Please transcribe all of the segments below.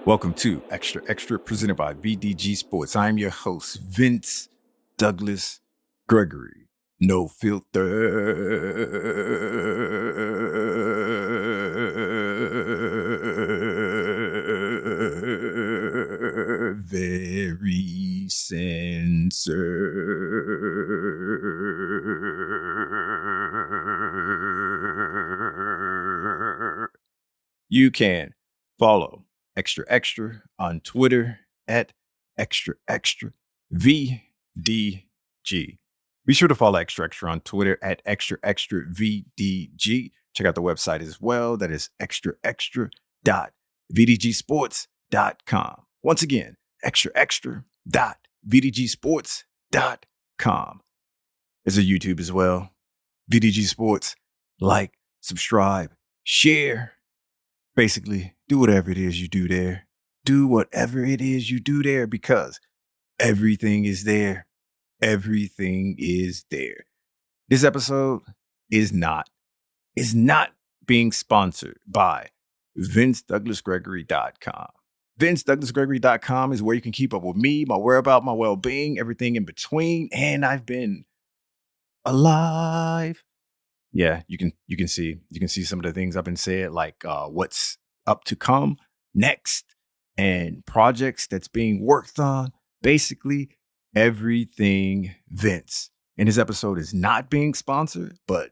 Welcome to Xtra presented by VDG Sports. I'm your host, Vince Douglas Gregory. No filter. Very censored. You can follow Xtra on Twitter at Xtra VDG. Be sure to follow Xtra on Twitter at Xtra VDG. Check out the website as well. That is xtra.vdgsports.com. Once again, xtra.vdgsports.com. There's a YouTube as well. VDG Sports. Like, subscribe, share. Basically, do whatever it is you do there. Do whatever it is you do there because everything is there. Everything is there. This episode is not being sponsored by VinceDouglasGregory.com. VinceDouglasGregory.com is where you can keep up with me, my whereabouts, my well-being, everything in between, and I've been alive. Yeah, you can see some of the things I've been saying, like what's up to come next and projects that's being worked on. Basically, everything Vince. And this episode is not being sponsored, but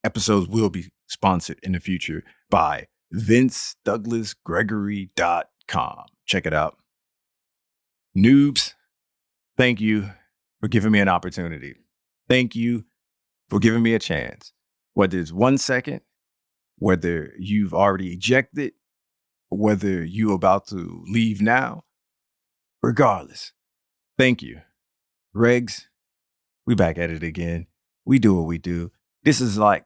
episodes will be sponsored in the future by VinceDouglasGregory.com. Check it out. Noobs, thank you for giving me an opportunity. Thank you for giving me a chance. Whether it's 1 second, whether you've already ejected, whether you're about to leave now, regardless, thank you. Regs, we back at it again. We do what we do. This is like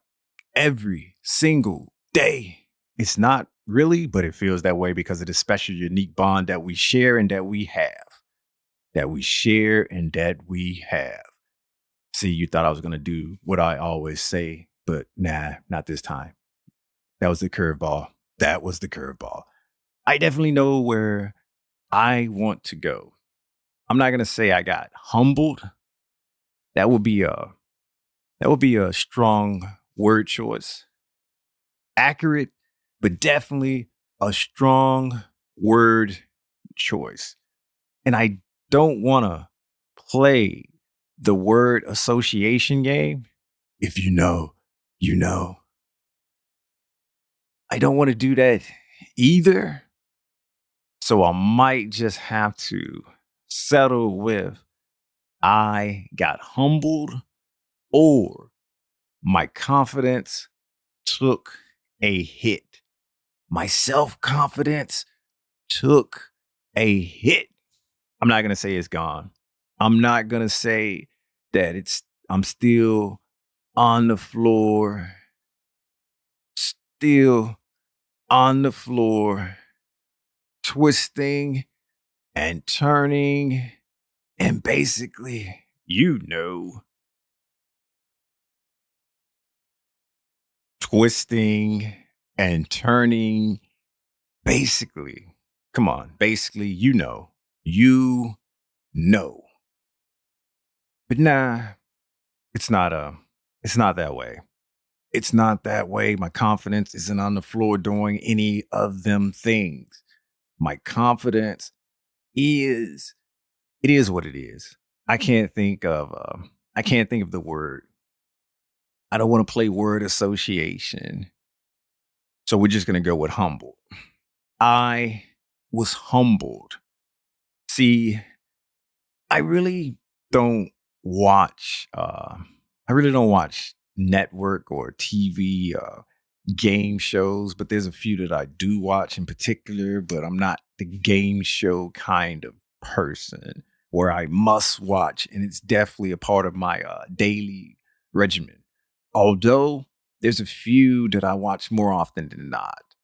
every single day. It's not really, but it feels that way because of the special, unique bond that we share and that we have. See, you thought I was going to do what I always say, but nah, not this time. That was the curveball. I definitely know where I want to go. I'm not going to say I got humbled. That would be a strong word choice. Accurate, but definitely a strong word choice. And I don't want to play the word association game. If you know, you know. I don't want to do that either. So I might just have to settle with I got humbled or my confidence took a hit. My self-confidence took a hit. I'm not going to say it's gone. I'm not going to say that I'm still on the floor, twisting and turning, and basically, twisting and turning, basically, you know. But nah, it's not that way. It's not that way. My confidence isn't on the floor doing any of them things. My confidence it is what it is. I can't think of the word. I don't want to play word association. So we're just going to go with humble. I was humbled. See, I really don't watch network or TV game shows, but there's a few that I do watch in particular, but I'm not the game show kind of person where I must watch, and it's definitely a part of my daily regimen. Although there's a few that I watch more often than not,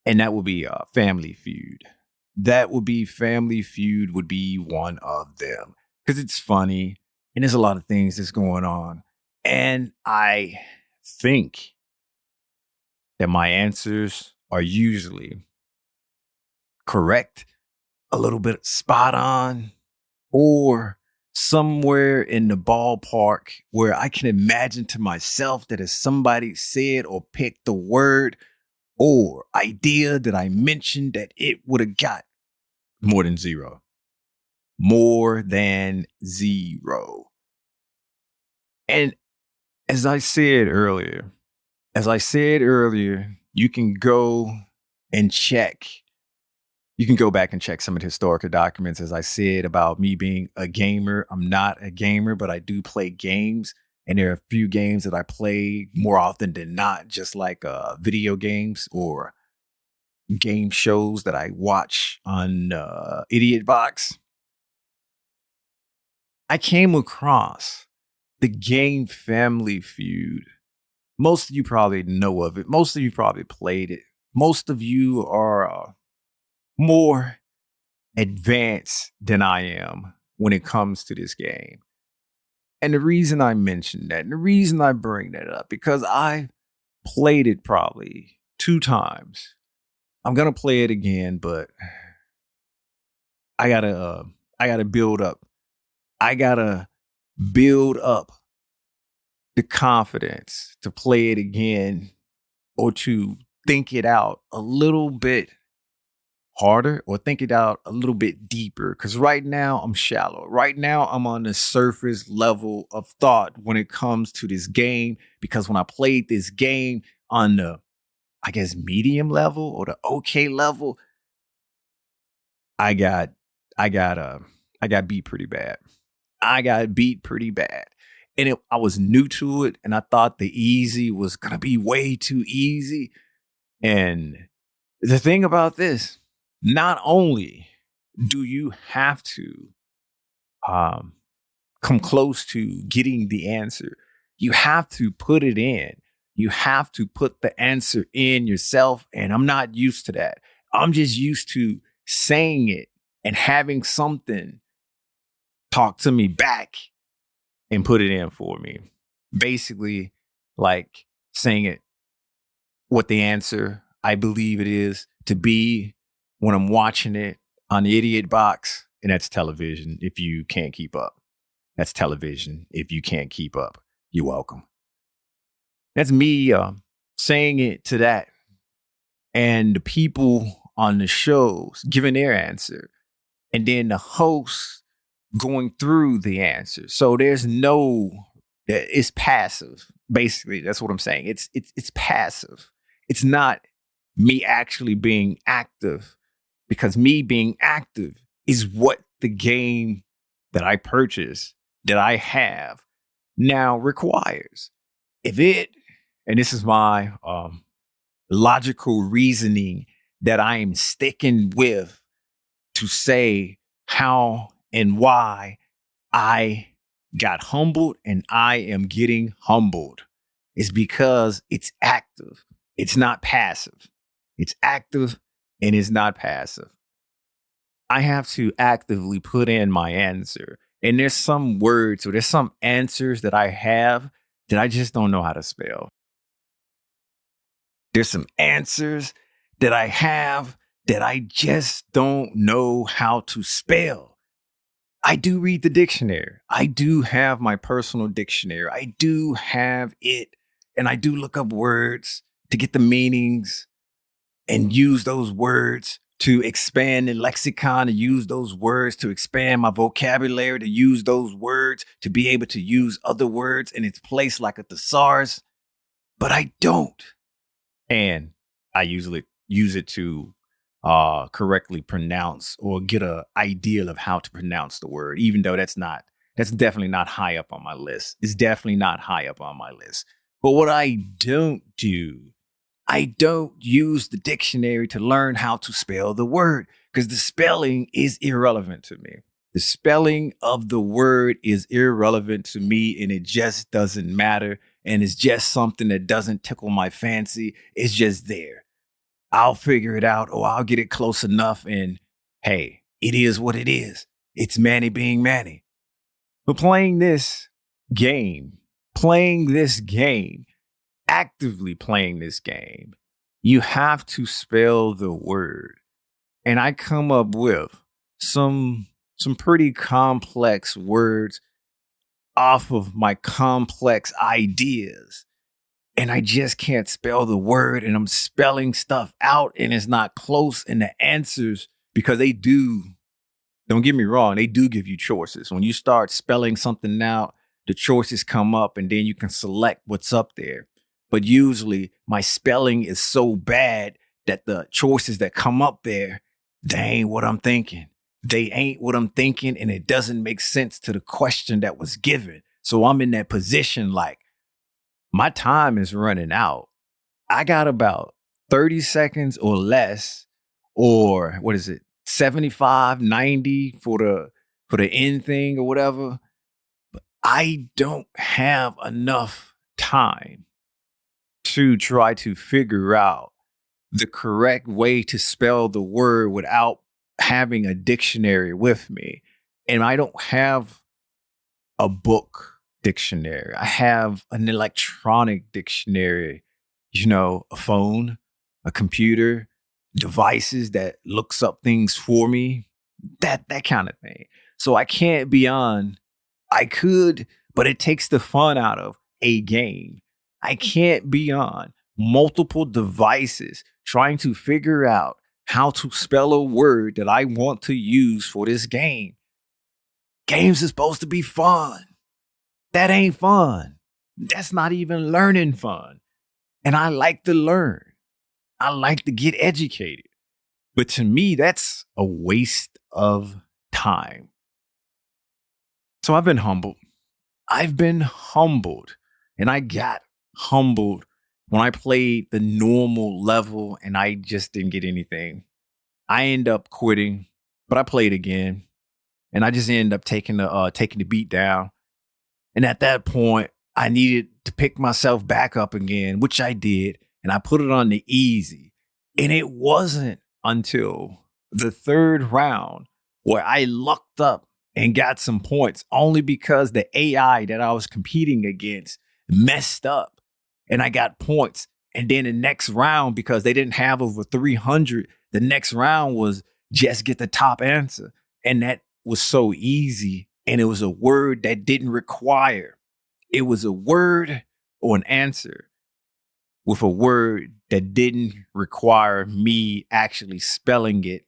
and that would be Family Feud. Family Feud would be one of them because it's funny and there's a lot of things that's going on. And I think that my answers are usually correct, a little bit spot on, or somewhere in the ballpark where I can imagine to myself that if somebody said or picked the word or idea that I mentioned, that it would have got more than zero. More than zero. And as I said earlier, you can go and check. You can go back and check some of the historical documents, as I said, about me being a gamer. I'm not a gamer, but I do play games. And there are a few games that I play more often than not, just like video games or game shows that I watch on Idiot Box. I came across the game Family Feud. Most of you probably know of it. Most of you probably played it. Most of you are more advanced than I am when it comes to this game. And the reason I mention that, and the reason I bring that up, because I played it probably 2 times. I'm gonna play it again, but I gotta build up. I gotta build up the confidence to play it again or to think it out a little bit harder or think it out a little bit deeper. Because right now I'm shallow. Right now I'm on the surface level of thought when it comes to this game. Because when I played this game on the, I guess, medium level or the okay level, I got beat pretty bad. I got beat pretty bad. And I was new to it, and I thought the easy was gonna be way too easy. And the thing about this, not only do you have to um, come close to getting the answer, you have to put it in. You have to put the answer in yourself. And I'm not used to that. I'm just used to saying it and having something talk to me back and put it in for me. Basically, like saying it what the answer I believe it is to be when I'm watching it on the Idiot Box. And that's television if you can't keep up. That's television if you can't keep up. You're welcome. That's me saying it to that. And the people on the shows giving their answer. And then the host going through the answer. So there's no, it's passive. Basically, that's what I'm saying. It's passive. It's not me actually being active, because me being active is what the game that I purchased, that I have now requires. If it, and this is my logical reasoning that I am sticking with to say how and why I got humbled and I am getting humbled, is because it's active. It's not passive. It's active and it's not passive. I have to actively put in my answer. And there's some words or there's some answers that I have that I just don't know how to spell. There's some answers that I have that I just don't know how to spell. I do read the dictionary. I do have my personal dictionary. I do have it. And I do look up words to get the meanings and use those words to expand the lexicon, to use those words to expand my vocabulary, to use those words to be able to use other words in its place like a thesaurus. But I don't. And I usually use it to correctly pronounce or get an idea of how to pronounce the word, even though that's definitely not high up on my list. It's definitely not high up on my list. But what I don't do, I don't use the dictionary to learn how to spell the word, because the spelling is irrelevant to me. The spelling of the word is irrelevant to me, and it just doesn't matter. And it's just something that doesn't tickle my fancy. It's just there. I'll figure it out, or I'll get it close enough. And hey, it is what it is. It's Manny being Manny. But playing this game, actively playing this game, you have to spell the word. and I come up with some pretty complex words off of my complex ideas, and I just can't spell the word, and I'm spelling stuff out and it's not close, and the answers, because they do, don't get me wrong, they do give you choices. When you start spelling something out, the choices come up and then you can select what's up there. But usually my spelling is so bad that the choices that come up there, they ain't what I'm thinking. They ain't what I'm thinking, and it doesn't make sense to the question that was given. So I'm in that position like, my time is running out. I got about 30 seconds or less, or what is it, 75, 90 for the end thing or whatever. But I don't have enough time to try to figure out the correct way to spell the word without having a dictionary with me. And I don't have a book dictionary. I have an electronic dictionary, a phone, a computer, devices that looks up things for me, that kind of thing. So I can't be on, I could, but it takes the fun out of a game. I can't be on multiple devices trying to figure out how to spell a word that I want to use for this game. Games are supposed to be fun. That ain't fun. That's not even learning fun. And I like to learn. I like to get educated. But to me, that's a waste of time. So I've been humbled. I've been humbled. And I got humbled when I played the normal level and I just didn't get anything. I end up quitting, but I played again. And I just ended up taking the beat down. And at that point, I needed to pick myself back up again, which I did. And I put it on the easy. And it wasn't until the third round where I lucked up and got some points, only because the AI that I was competing against messed up and I got points. And then the next round, because they didn't have over 300, the next round was just get the top answer. And that was so easy. And it was a word that didn't require. It was a word or an answer with a word that didn't require me actually spelling it,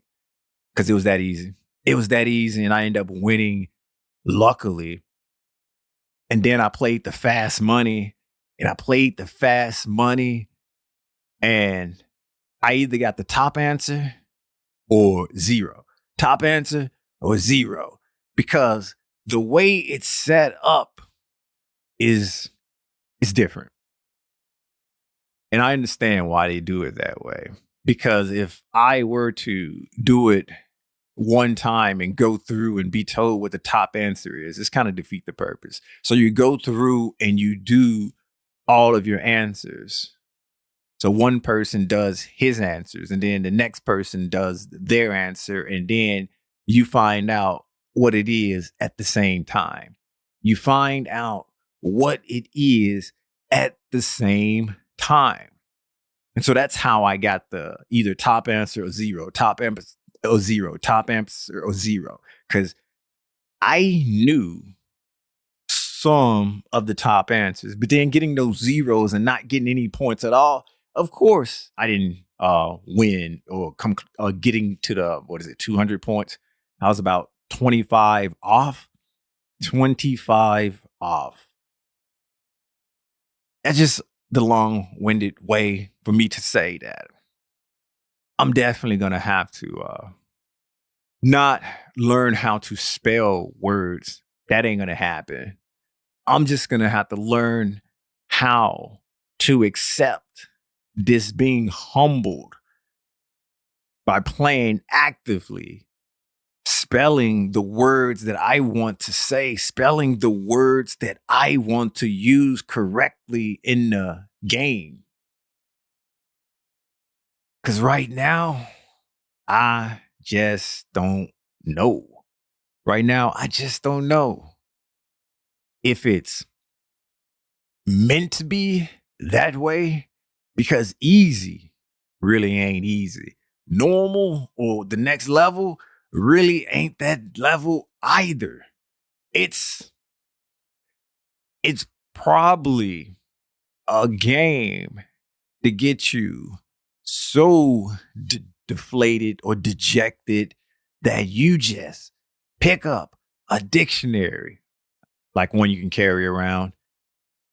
because it was that easy. It was that easy, and I ended up winning, luckily. And then I played the fast money, and and I either got the top answer or zero. Top answer or zero. Because the way it's set up is different. And I understand why they do it that way. Because if I were to do it one time and go through and be told what the top answer is, it's kind of defeat the purpose. So you go through and you do all of your answers. So one person does his answers, and then the next person does their answer, and then you find out what it is at the same time. You find out what it is at the same time. And so that's how I got the either top answer or zero, top answer or zero, top answer or zero. Because I knew some of the top answers, but then getting those zeros and not getting any points at all, of course, I didn't win or come getting to the 200 points. I was about 25 off. 25 off. That's just the long-winded way for me to say that I'm definitely going to have to not learn how to spell words. That ain't going to happen. I'm just going to have to learn how to accept this being humbled by playing actively, spelling the words that I want to say, spelling the words that I want to use correctly in the game. Because right now, I just don't know. Right now, I just don't know if it's meant to be that way, because easy really ain't easy. normal or the next level really ain't that level either. It's probably a game to get you so deflated or dejected that you just pick up a dictionary, like one you can carry around,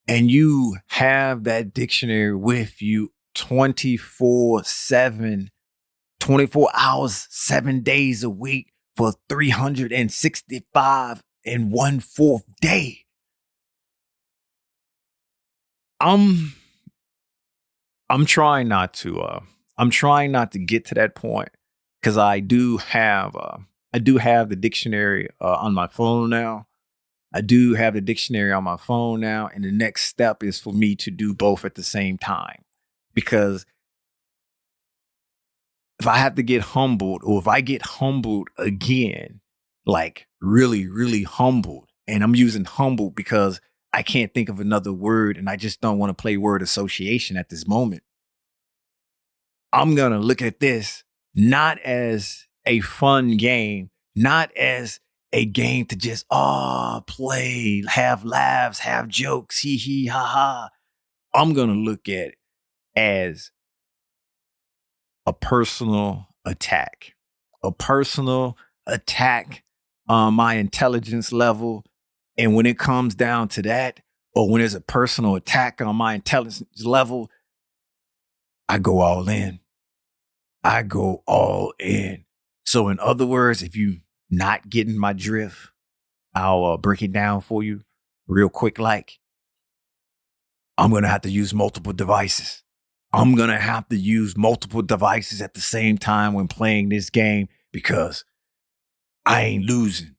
and you have that dictionary with you 24/7, 24 hours, 7 days a week for 365 and 1/4 day. I'm trying not to get to that point because I do have the dictionary on my phone now. I do have the dictionary on my phone now, and the next step is for me to do both at the same time. Because if I have to get humbled, or if I get humbled again, like really, really humbled, and I'm using humbled because I can't think of another word and I just don't want to play word association at this moment. I'm going to look at this not as a fun game, not as a game to just, play, have laughs, have jokes, hee hee, ha ha. I'm going to look at it as a personal attack on my intelligence level. And when it comes down to that, or when there's a personal attack on my intelligence level, I go all in. So in other words, if you not getting my drift, I'll break it down for you real quick. Like, I'm going to have to use multiple devices. I'm going to have to use multiple devices at the same time when playing this game because I ain't losing.